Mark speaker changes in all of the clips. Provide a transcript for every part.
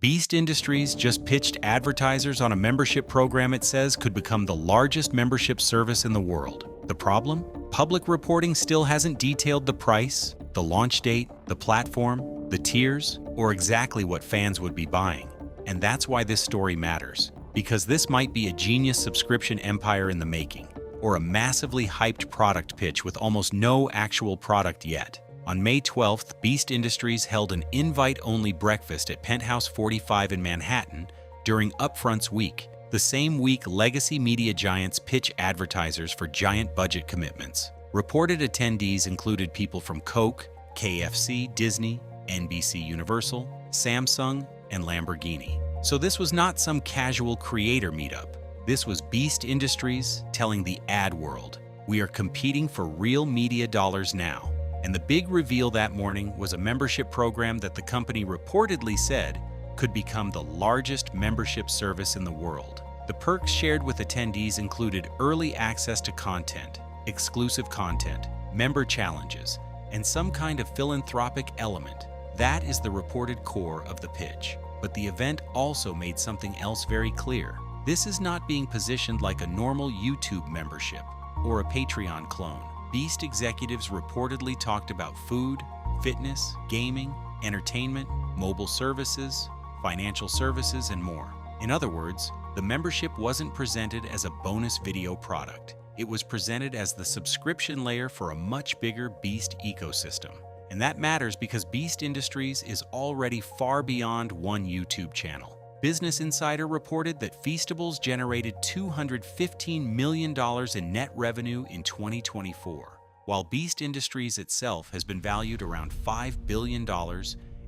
Speaker 1: Beast Industries just pitched advertisers on a membership program it says could become the largest membership service in the world. The problem? Public reporting still hasn't detailed the price, the launch date, the platform, the tiers, or exactly what fans would be buying. And that's why this story matters, because this might be a genius subscription empire in the making, or a massively hyped product pitch with almost no actual product yet. On May 12th, Beast Industries held an invite-only breakfast at Penthouse 45 in Manhattan during Upfronts Week, the same week legacy media giants pitch advertisers for giant budget commitments. Reported attendees included people from Coke, KFC, Disney, NBC Universal, Samsung, and Lamborghini. So this was not some casual creator meetup. This was Beast Industries telling the ad world, we are competing for real media dollars now. And the big reveal that morning was a membership program that the company reportedly said could become the largest membership service in the world. The perks shared with attendees included early access to content, exclusive content, member challenges, and some kind of philanthropic element. That is the reported core of the pitch. But the event also made something else very clear. This is not being positioned like a normal YouTube membership or a Patreon clone. Beast executives reportedly talked about food, fitness, gaming, entertainment, mobile services, financial services, and more. In other words, the membership wasn't presented as a bonus video product. It was presented as the subscription layer for a much bigger Beast ecosystem. And that matters because Beast Industries is already far beyond one YouTube channel. Business Insider reported that Feastables generated $215 million in net revenue in 2024, while Beast Industries itself has been valued around $5 billion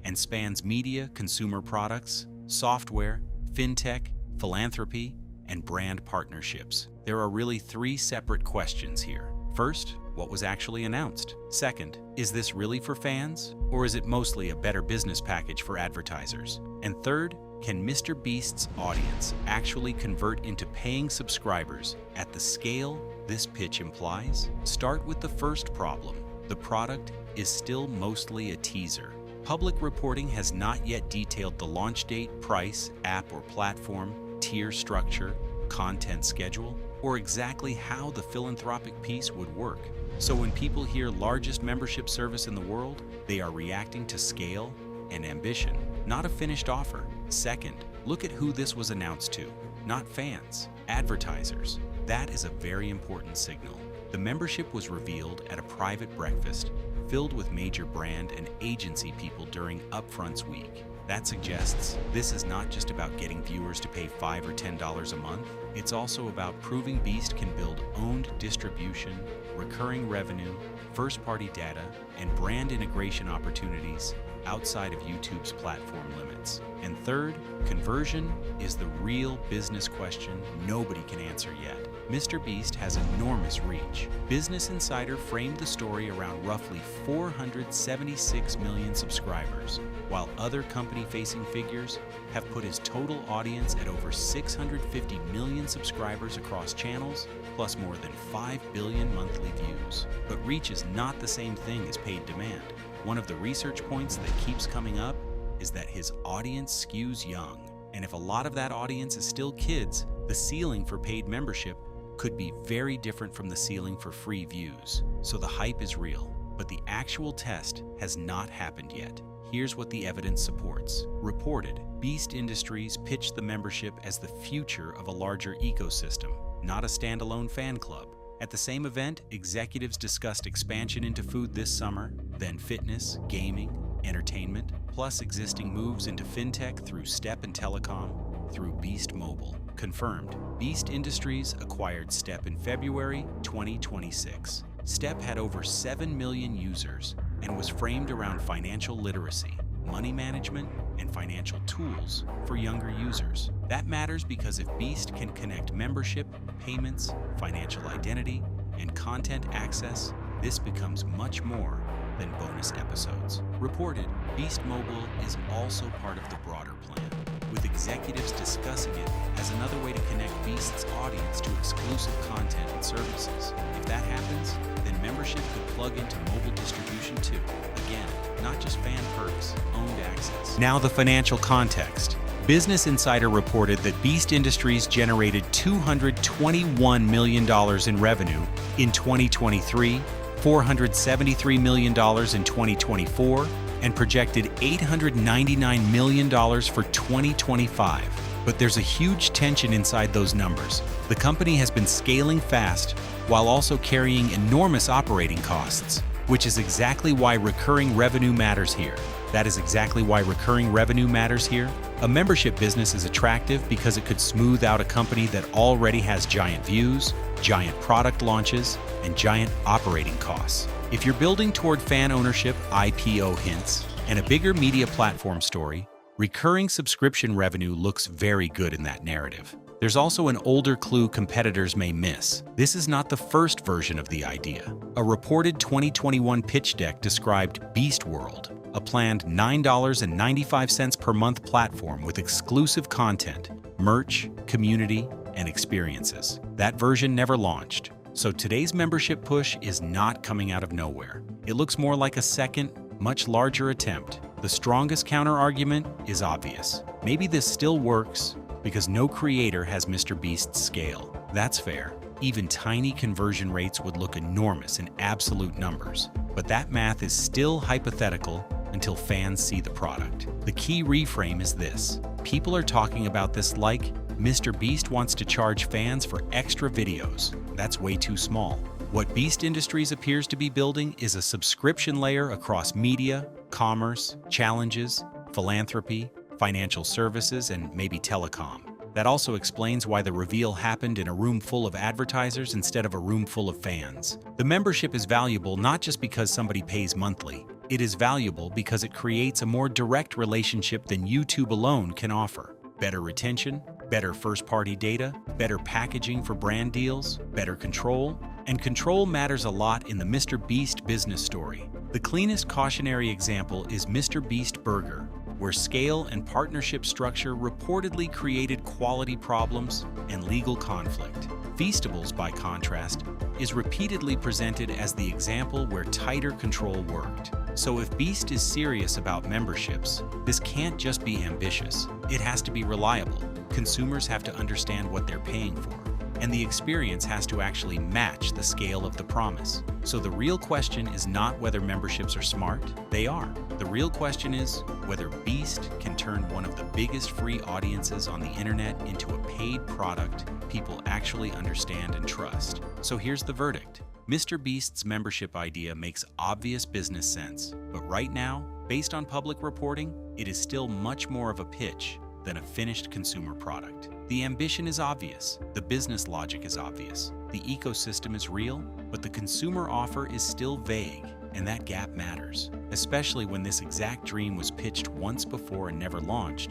Speaker 1: and spans media, consumer products, software, fintech, philanthropy, and brand partnerships. There are really three separate questions here. First, what was actually announced? Second, is this really for fans, or is it mostly a better business package for advertisers? And third, can MrBeast's audience actually convert into paying subscribers at the scale this pitch implies? Start with the first problem. The product is still mostly a teaser. Public reporting has not yet detailed the launch date, price, app or platform, tier structure, content schedule, or exactly how the philanthropic piece would work. So when people hear largest membership service in the world, they are reacting to scale and ambition, not a finished offer. Second, look at who this was announced to. Not fans, advertisers. That is a very important signal. The membership was revealed at a private breakfast filled with major brand and agency people during Upfronts Week. That suggests this is not just about getting viewers to pay $5 or $10 a month. It's also about proving Beast can build owned distribution, recurring revenue, first-party data, and brand integration opportunities outside of YouTube's platform limits. And third, conversion is the real business question nobody can answer yet. MrBeast has enormous reach. Business Insider framed the story around roughly 476 million subscribers, while other company-facing figures have put his total audience at over 650 million subscribers across channels, plus more than 5 billion monthly views. But reach is not the same thing as paid demand. One of the research points that keeps coming up is that his audience skews young. And if a lot of that audience is still kids, the ceiling for paid membership could be very different from the ceiling for free views. So the hype is real, but the actual test has not happened yet. Here's what the evidence supports. Reported, Beast Industries pitched the membership as the future of a larger ecosystem, not a standalone fan club. At the same event, executives discussed expansion into food this summer, then fitness, gaming, entertainment, plus existing moves into fintech through Step and Telecom through Beast Mobile. Confirmed, Beast Industries acquired Step in February 2026. Step had over 7 million users and was framed around financial literacy, money management, and financial tools for younger users. That matters because if Beast can connect membership, payments, financial identity, and content access, this becomes much more than bonus episodes. Reported, Beast Mobile is also part of the broader plan, with executives discussing it as another way to connect Beast's audience to exclusive content and services. If that happens, then membership could plug into mobile distribution too. Again, not just fan perks, owned access. Now the financial context. Business Insider reported that Beast Industries generated $221 million in revenue in 2023, $473 million in 2024, and projected $899 million for 2025. But there's a huge tension inside those numbers. The company has been scaling fast while also carrying enormous operating costs, which is exactly why recurring revenue matters here. That is exactly why recurring revenue matters here. A membership business is attractive because it could smooth out a company that already has giant views, giant product launches, and giant operating costs. If you're building toward fan ownership, IPO hints, and a bigger media platform story, recurring subscription revenue looks very good in that narrative. There's also an older clue competitors may miss. This is not the first version of the idea. A reported 2021 pitch deck described Beast World, a planned $9.95 per month platform with exclusive content, merch, community, and experiences. That version never launched. So today's membership push is not coming out of nowhere. It looks more like a second, much larger attempt. The strongest counter-argument is obvious. Maybe this still works because no creator has MrBeast's scale. That's fair. Even tiny conversion rates would look enormous in absolute numbers. But that math is still hypothetical until fans see the product. The key reframe is this. People are talking about this like MrBeast wants to charge fans for extra videos. That's way too small. What Beast Industries appears to be building is a subscription layer across media, commerce, challenges, philanthropy, financial services, and maybe telecom. That also explains why the reveal happened in a room full of advertisers instead of a room full of fans. The membership is valuable not just because somebody pays monthly. It is valuable because it creates a more direct relationship than YouTube alone can offer. Better retention, better first-party data, better packaging for brand deals, better control. And control matters a lot in the MrBeast business story. The cleanest cautionary example is MrBeast Burger, where scale and partnership structure reportedly created quality problems and legal conflict. Feastables, by contrast, is repeatedly presented as the example where tighter control worked. So if Beast is serious about memberships, this can't just be ambitious. It has to be reliable. Consumers have to understand what they're paying for, and the experience has to actually match the scale of the promise. So the real question is not whether memberships are smart. They are. The real question is whether Beast can turn one of the biggest free audiences on the internet into a paid product people actually understand and trust. So here's the verdict. MrBeast's membership idea makes obvious business sense, but right now, based on public reporting, it is still much more of a pitch than a finished consumer product. The ambition is obvious, the business logic is obvious, the ecosystem is real, but the consumer offer is still vague, and that gap matters, especially when this exact dream was pitched once before and never launched.